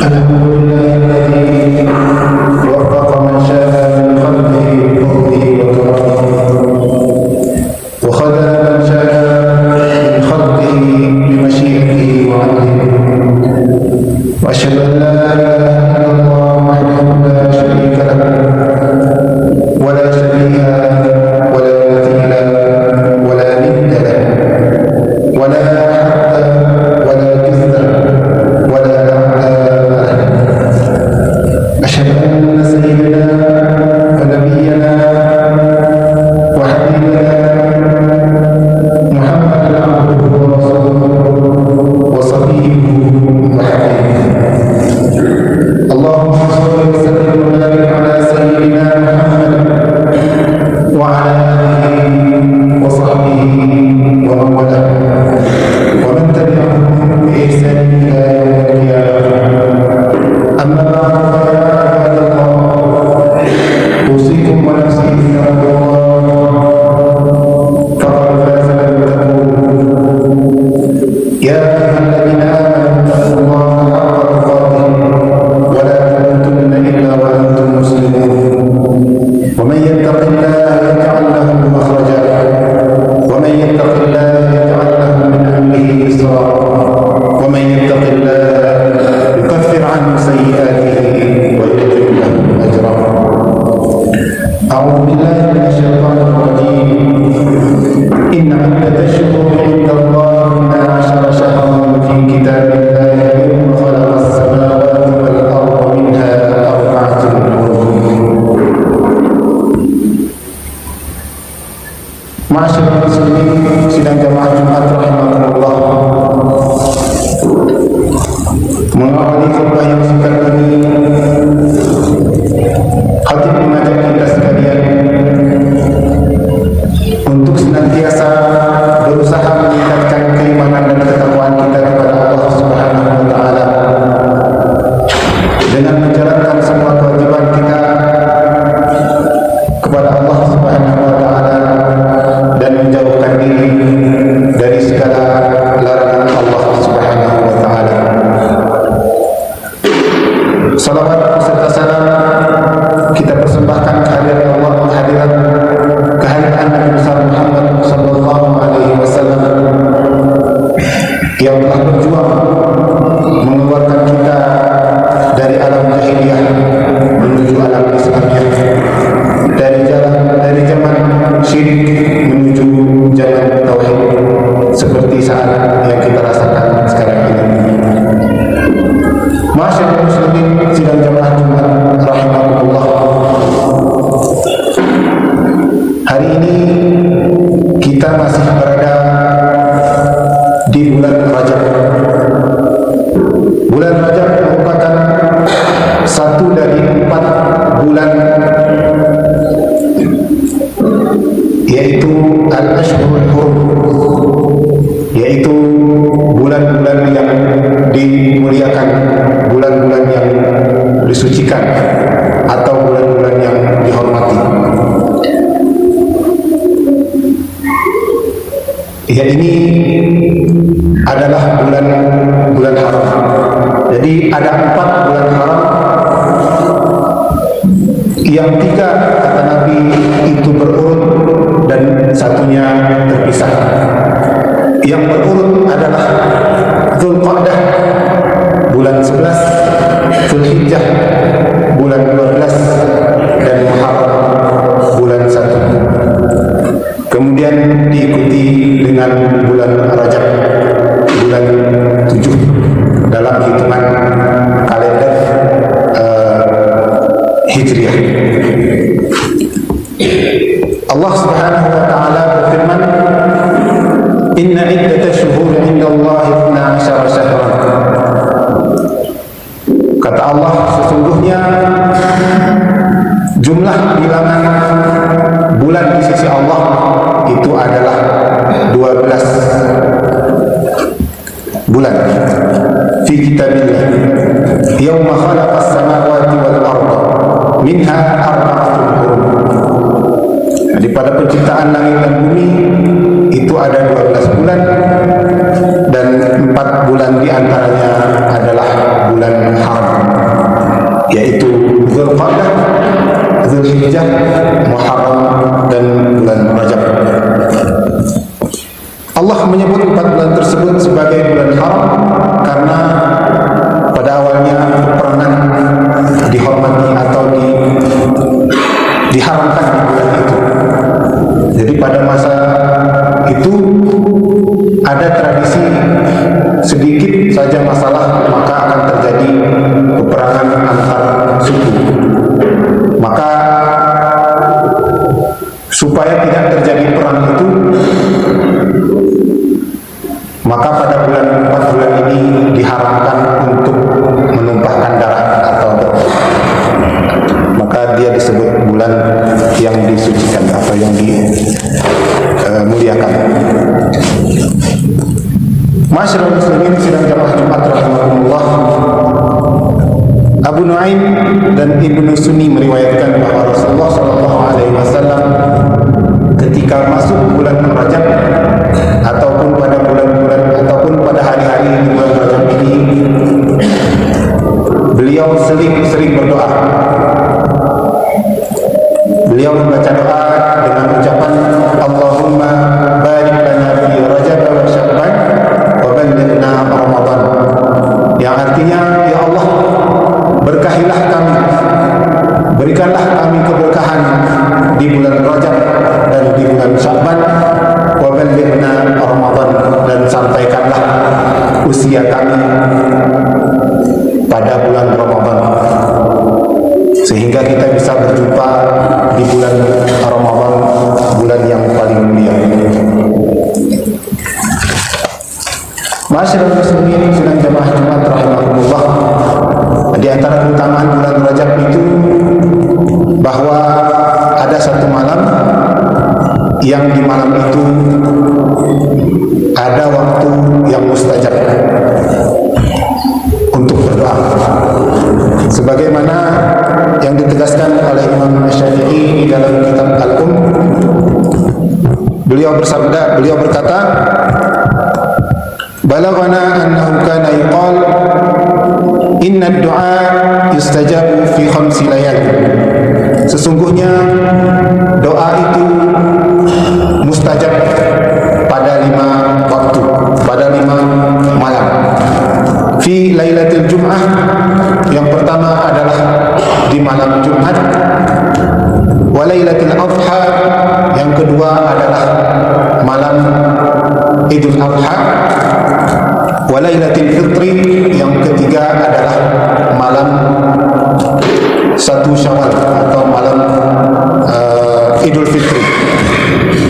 الحمد لله الذي وفق من شاء من خلقه بفضله وكرمه وخذل من شاء من خلقه بمشيئته وعدله واشهد ان لا اله الا الله وحده لا شريك له ولا شبيه له ولا مثيل له ولا ند له ولا حد ولا جزء ولا أشهد أن سيدنا ونبينا وحبيبنا محمدا عبده ورسوله وصفيه وحبيبه اللهم صل وسلم وبارك على سيدنا محمد وعلى آله وصحبه ومن والاه ومن تبعهم بإحسان إلى يوم القيامة أما بعد أوصيكم ونفسي بتقوى الله فقد فاز المتقون يا أيها الذين آمنوا اتقوا الله حق تقاته ولا تموتن إلا وأنتم مسلمون ومن يتق الله يجعل له مخرجا ومن يتق الله يجعل له من أمره يسرا ومن يتق الله يكفر عنه سيئاته ويؤجر له أجرا أعوذ بالله من الشيطان الرجيم إن عدة الشهور عند الله 12 شهرا في كتاب الله يوم خلق السماوات والأرض منها أربعة حرم Ma'asyiral muslimin sidang jamaah Jumat rahimakumullah. Mengawali khutbah yang singkat ini, khatib mengajak kita sekalian untuk senantiasa berusaha meningkatkan keimanan dan ketakwaan kita kepada Allah Subhanahu wa taala dengan menjalankan semua kewajiban kita kepada Allah Subhanahu wa taala dan menjauhkan diri dari segala larangan Allah Subhanahu wa taala. Salawat serta salam kita persembahkan kehadirat Allah, kehadiran Nabi besar Muhammad sallallahu alaihi wasallam yang telah berjuang mengeluarkan kita dari alam jahiliyah menuju alam Islamiyah, dari zaman syirik menuju zaman tauhid seperti saat yang kita rasakan sekarang ini. Masyaallah muslimin sidang jamaah Jumat rahimakumullah. Hari ini kita masih berada di bulan Rajab. Bulan Rajab merupakan satu dari 4 bulan yaitu Al-Ashhurul Hurum, yaitu bulan-bulan yang dimuliakan, bulan-bulan yang disucikan atau bulan-bulan yang dihormati. Ya, ini adalah bulan haram. Jadi ada 4 bulan haram, yang 3 kata Nabi itu berurut dan satunya terpisah. Yang berurut adalah Dzulqa'dah bulan 11, Dzulhijjah bulan 12, dan Muharram bulan 1. Kemudian diikuti dengan bulan Rajab bulan 7 dalam hitungan kalender Hijriah. Allah Subhanahu wa taala berfirman, "Inna iddatash shuhuri 'inda Allahi 12 syahran." Kata Allah, sesungguhnya jumlah bilangan bulan di sisi Allah itu adalah 12 bulan. Fi kitabillah yauma khalaqas samawati wal arda minha arba'atun hurum. Jadi pada penciptaan langit dan bumi itu ada 12 bulan dan 4 bulan di antaranya adalah bulan haram. Zulhijjah, Muharram, dan bulan Rajab. Allah menyebut 4 bulan tersebut sebagai bulan haram karena pada awalnya peperangan dihormati atau diharamkan di bulan itu. Jadi pada masa itu ada tradisi sedikit saja masalah maka akan terjadi peperangan antar suku. Maka supaya tidak terjadi perang itu, maka pada bulan 4 bulan ini diharamkan untuk menumpahkan darah atau berperang. Maka dia disebut bulan yang disucikan atau yang dimuliakan. Masyarul muslimin sidang jamaah Jumat rahimahumullah, Abu Nuaim dan Ibnu Sunni meriwayatkan bahwa Rasulullah SAW ketika masuk bulan Rajab ataupun pada bulan-bulan ataupun pada hari-hari di bulan Rajab ini, beliau sering berdoa. Beliau membaca doa dengan ucapan Allahumma barik lana fi Rajab wa Sya'ban wa ballighna Ramadan, yang artinya, ya Allah, berkahilah kami, berikanlah kami keberkahan di bulan Rajab dan di bulan Sya'ban, wa ballighna Ramadan, dan sampaikanlah usia kami pada bulan Ramadan sehingga kita bisa berjumpa di bulan Ramadan, bulan yang paling mulia. Masyarul muslimin sidang jamaah Jumat rahimahumullah, di antara keutamaan bulan Rajab itu bahwa ada satu malam yang di malam itu ada waktu yang mustajab untuk berdoa, sebagaimana yang ditegaskan oleh Imam Syafi'i di dalam kitab Al-Um. Beliau berkata, balaghana annahu kana yuqal inna ad-du'a yustajabu fi 5 layal. Sesungguhnya doa itu mustajab pada 5 waktu, pada 5 malam. Fi lailatul Jum'ah, yang pertama adalah di malam Jumat. Wa lailatul Adha, yang kedua adalah malam Idul Adha. Wa lailatul Fitri, yang ketiga adalah malam 1 Syawal atau malam Idul Fitri.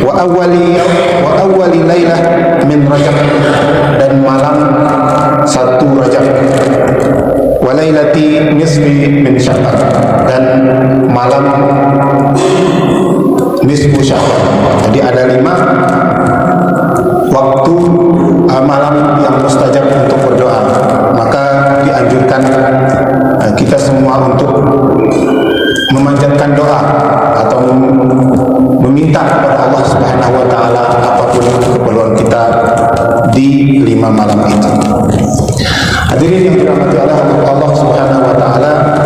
Wa awwali lailah min Rajab, dan malam 1 Rajab. Wa lailati nisfi min Sya'ban, dan malam nisfu Sya'ban. Jadi ada 5 waktu malam yang mustajab untuk berdoa. Maka dianjurkan kita semua untuk memanjatkan doa atau meminta kepada Allah Subhanahu wa taala apapun keperluan kita di 5 malam itu. Hadirin yang dirahmati Allah Subhanahu wa taala,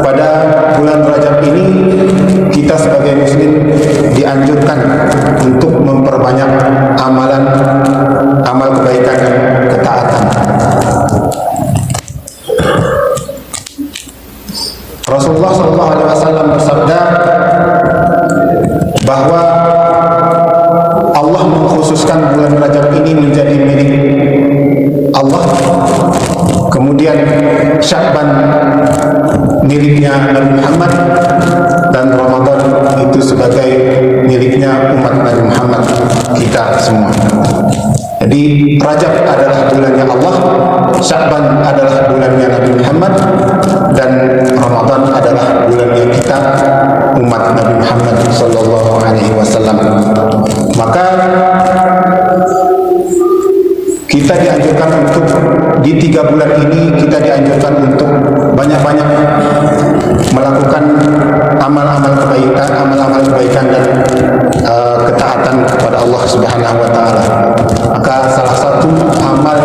pada bulan Rajab ini kita sebagai muslim dianjurkan untuk memperbanyak amal kebaikan dan ketaatan. Rasulullah SAW bersabda bahwa Allah mengkhususkan bulan Rajab ini menjadi milik Allah, kemudian Sya'ban miliknya Nabi Muhammad, dan Ramadan itu sebagai miliknya umat Nabi Muhammad, kita semua. Jadi Rajab adalah bulannya Allah, Sya'ban adalah bulannya Nabi Muhammad, dan Ramadan adalah bulannya kita, umat Nabi Muhammad sallallahu alaihi wasallam. Maka kita dianjurkan untuk di 3 bulan ini kita dianjurkan untuk banyak-banyak melakukan amal-amal kebaikan dan ketaatan kepada Allah Subhanahu wa taala. Maka salah satu amal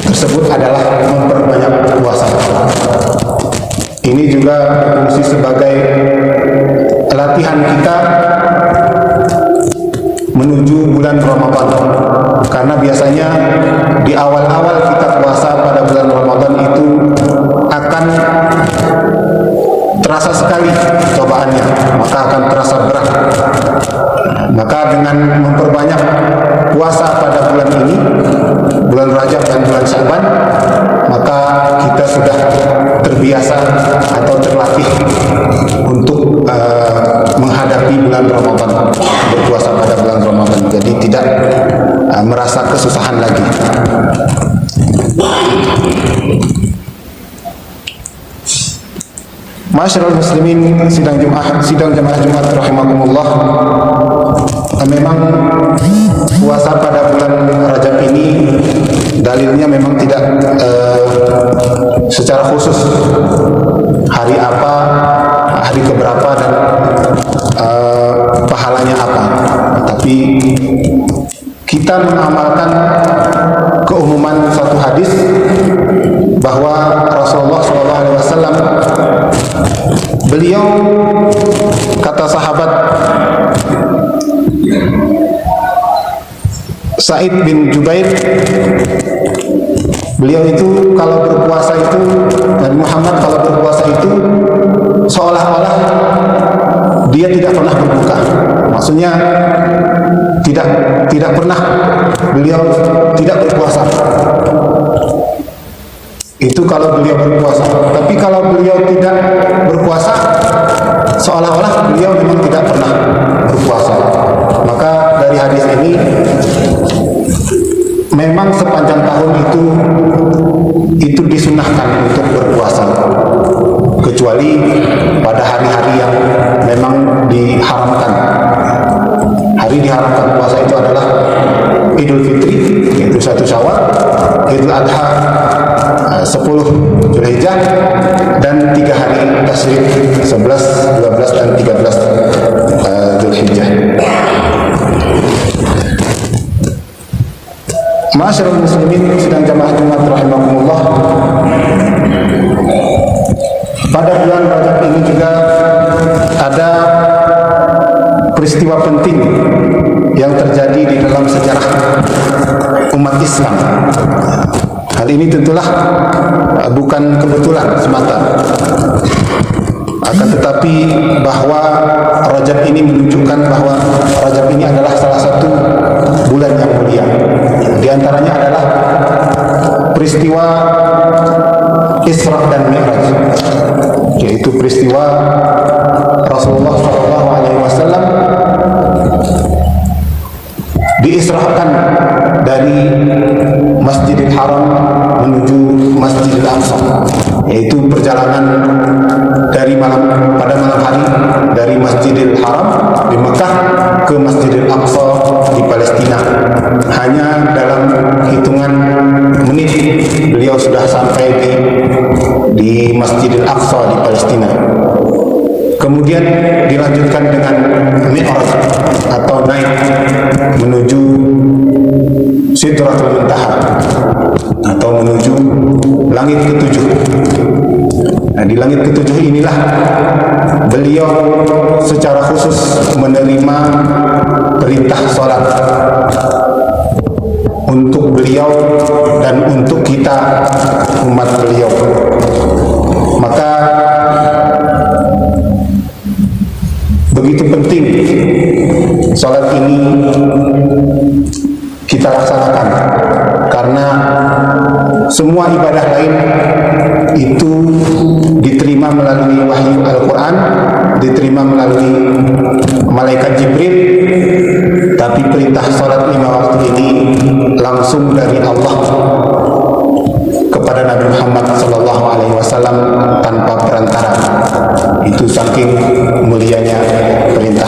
tersebut adalah memperbanyak puasa. Ini juga berfungsi Ramadan. Karena biasanya di awal-awal kita puasa pada bulan Ramadan itu akan terasa sekali cobaannya, maka akan terasa berat. Maka dengan memperbanyak puasa pada bulan ini, bulan Rajab dan bulan Syaban, maka kita sudah terbiasa atau terlatih untuk menghadapi bulan Ramadan, berpuasa pada bulan Ramadan. Jadi tidak merasa kesusahan lagi. Masyarul muslimin, sidang jemaah Jumat rahimakumullah. Memang puasa pada bulan Rajab ini dalilnya memang tidak secara khusus hari apa, hari keberapa dan pahalanya apa. Tapi kita mengamalkan keumuman suatu hadis bahwa Rasulullah SAW, beliau, kata sahabat Sa'id bin Jubair, beliau itu kalau berpuasa itu, Nabi Muhammad kalau berpuasa itu seolah-olah dia tidak pernah berbuka. Maksudnya tidak pernah beliau tidak berpuasa. Itu kalau beliau berpuasa. Tapi kalau beliau tidak berpuasa, seolah-olah beliau memang tidak pernah berpuasa. Maka dari hadis ini, memang sepanjang tahun itu disunahkan untuk berpuasa, kecuali pada hari-hari yang memang diharamkan. Hari diharamkan puasa itu adalah Idul Fitri, yaitu 1 Syawal, Idul Adha 10 Zulhijjah, dan 3 hari tasyrik 11, 12, dan 13 Zulhijjah. Masyarul muslimin, sidang jamaah Jumat rahimakumullah. Pada bulan Rajab ini juga ada peristiwa penting yang terjadi di dalam sejarah umat Islam. Hal ini tentulah bukan kebetulan semata, akan tetapi bahwa Rajab ini menunjukkan bahwa Rajab ini adalah salah satu bulan yang mulia. Di antaranya adalah peristiwa Isra dan Mi'raj, yaitu peristiwa Rasulullah SAW diisrahkan dari Masjidil Haram menuju Masjidil Aqsa, yaitu perjalanan pada malam hari dari Masjidil Haram di Mekah ke Masjidil Aqsa di Palestina. Hanya dalam hitungan menit beliau sudah sampai di Masjidil Aqsa di Palestina. Kemudian dilanjutkan dengan Mi'raj atau naik menuju Sidratul Muntaha atau menuju langit ketujuh. Nah, di langit ketujuh inilah beliau secara khusus menerima perintah sholat untuk beliau dan untuk kita umat beliau. Maka begitu penting sholat ini kita laksanakan, karena semua ibadah lain itu diterima melalui wahyu Al-Quran, diterima melalui malaikat Jibril, tapi perintah sholat 5 waktu ini langsung dari Allah kepada Nabi Muhammad SAW tanpa perantara. Itu saking mulianya perintah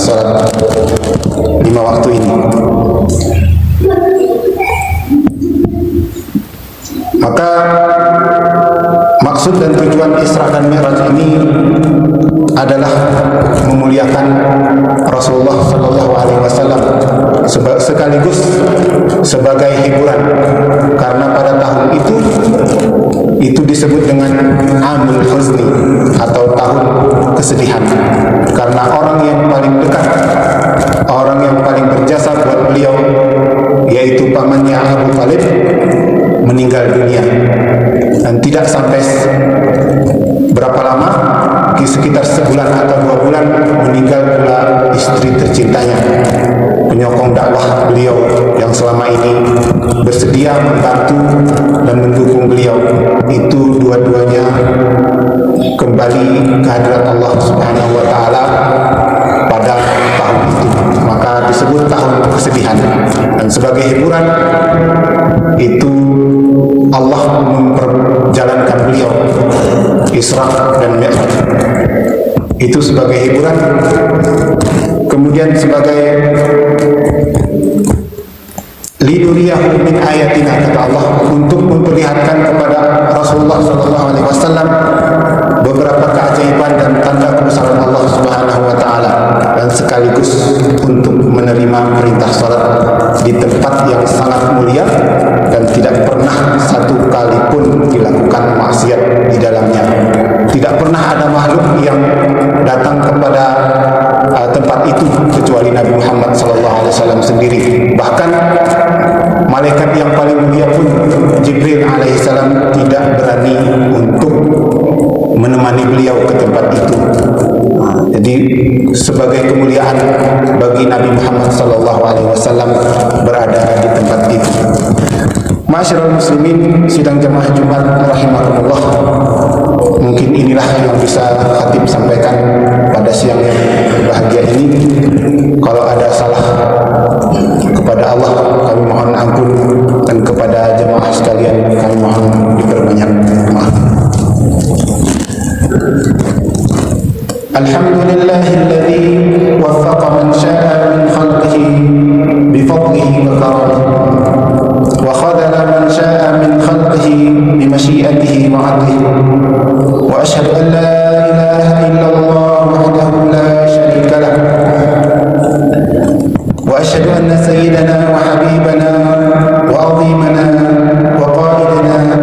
sholat 5 waktu ini. Maka maksud dan tujuan Isra dan Mi'raj ini adalah memuliakan Rasulullah SAW sekaligus sebagai hiburan, karena pada tahun itu disebut dengan Amul Huzni atau tahun kesedihan, karena orang yang paling dekat, orang yang paling berjasa buat beliau yaitu pamannya Abu Thalib, meninggal dunia. Dan tidak sampai berapa lama, sekitar sebulan atau 2 bulan, meninggal pula istri tercintanya, penyokong dakwah beliau yang selama ini bersedia membantu dan mendukung beliau. Itu dua-duanya kembali ke hadirat Allah Subhanahu wa taala pada tahun itu, maka disebut tahun kesedihan. Dan sebagai hiburan itu Allah memperjalankan beliau Isra dan Mi'raj. Itu sebagai hiburan. Kemudian sebagai linuriyahu min ayatina, kata Allah, untuk memperlihatkan kepada Rasulullah SAW beberapa keajaiban dan tanda kebesaran Allah Subhanahu wa taala, dan sekaligus untuk menerima perintah salat di tempat yang sangat mulia dan tidak pernah satu kali pun dilakukan maksiat di dalamnya. Tidak pernah ada makhluk yang datang kepada tempat itu kecuali Nabi Muhammad SAW sendiri. Bahkan malaikat yang paling mulia pun, Jibril alaihissalam, tidak berani untuk menemani beliau ke tempat itu. Jadi sebagai kemuliaan bagi Nabi Muhammad SAW berada di tempat itu. Ma'asyiral muslimin, sidang jamaah Jumat rahimakumullah, mungkin inilah yang bisa khatib sampaikan pada siang yang bahagia ini. Kalau ada salah kepada Allah, kami mohon ampun, dan kepada jemaah sekalian kami mohon diperbanyak maaf. Alhamdulillahilladzi waffaqa man syaa min khalqihi bifadlihi wa karamihi wa khadala man syaa min khalqihi bimasyiatihi wa 'adlihi, wa asyhadu an la ilaha illallah wahdahu la syarika lah, wa asyhadu anna sayyidana wa habibana wa 'azimana wa qa'idana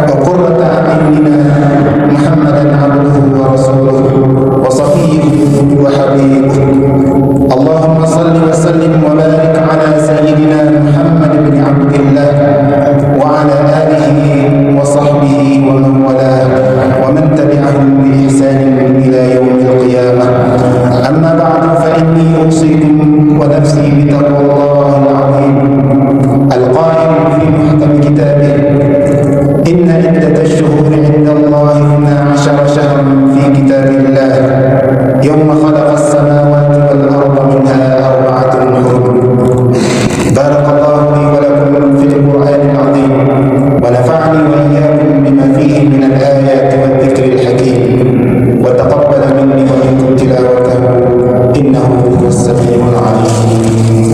wa qurrata a'yunina Muhammadan 'abduhu wa rasuluhu wa safiyyuhu wa habibuhu. Allahumma salli wa sallim wa barik ala sayyidina Muhammad bin Abdillah wa ala alihi wa sahbihi wa man walah wa man tabi'ahum bi ihsanin ila yaumil qiyamah. Amma ba'du, fa inni usikum wa nafsi bi taqwallahi al-'azim al-qa'il fi muhkam kitabih, inna iddatash shuhuri 'inda Allah 12 shahran fi kitabillah yawma khalaqas samawati wal arda minha arba'atun hurum. Barakallahu li wa lakum fil Qur'anil 'azim wa nafa'ani wa iyyakum bima fihi min al-ayati wal dhikril hakim wa taqabbala minni wa minkum tilawatahu innahu huwas samiul 'alim.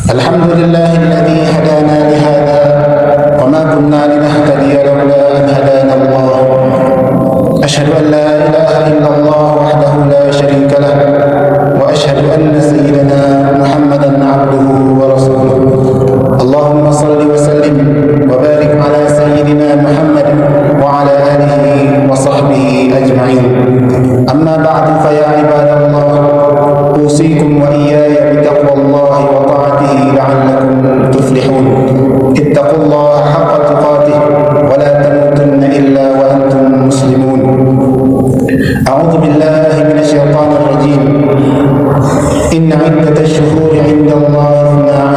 Alhamdulillahilladzi hadana li hadza wa ma kunna linahtadiya lawla an hadana Allah. Asyhadu an la ilaha illallah wahdahu la syarika lah, wa asyhadu anna sayyidana Muhammadan 'abduhu wa rasuluhu. Allahumma salli wa sallim wa barik ala sayyidina Muhammad wa ala alihi wa sahbihi ajma'in. Amma ba'du, fa ya ibadallah, usikum wa iyaya bi taqwallahi wa ta'atihi la'allakum tuflihun. Ittaqullaha haqqa tuqatih wa la tamutunna illa wa antum muslimun. A'udzu billahi minasy syaithanir rajim. Inna 'iddatash shuhuri 'inda Allah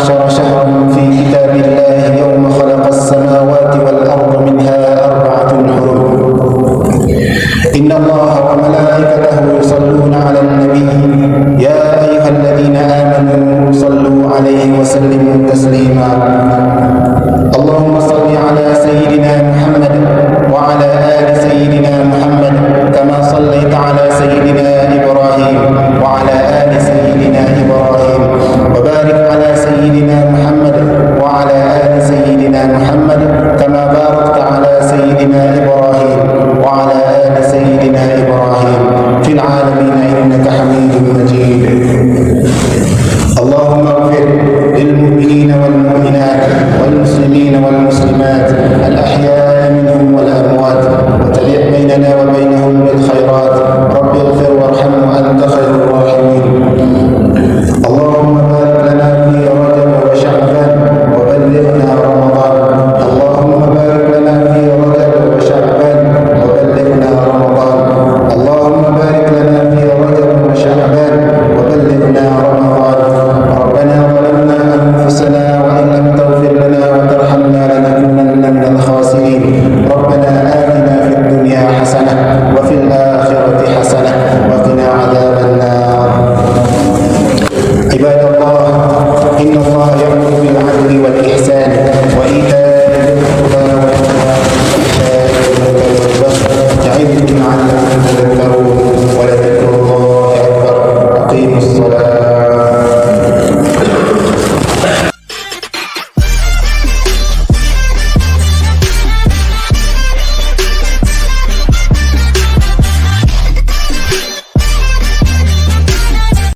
12 shahran fi kitabillah yawma khalaqas samawati wal arda minha arba'atun hurum. Inna Allah wa malaikatahu yusalluna 'alan nabiy ya ayyuhalladzina amanu sallu 'alaihi wa sallimu taslima. Allahumma salli 'ala sayyidina Muhammad wa 'ala ali sayyidina Muhammad kama sallaita 'ala sayyidina Ibrahim wa 'ala ali sayyidina Ibrahim, wa barik 'ala sayyidina Muhammad wa 'ala ali sayyidina Muhammad kama barakta 'ala sayyidina Ibrahim wa 'ala ali sayyidina Ibrahim fil 'alamin innaka Hamidum Majid. Allahumma ighfir lil mu'minina wal mu'minat الأحياء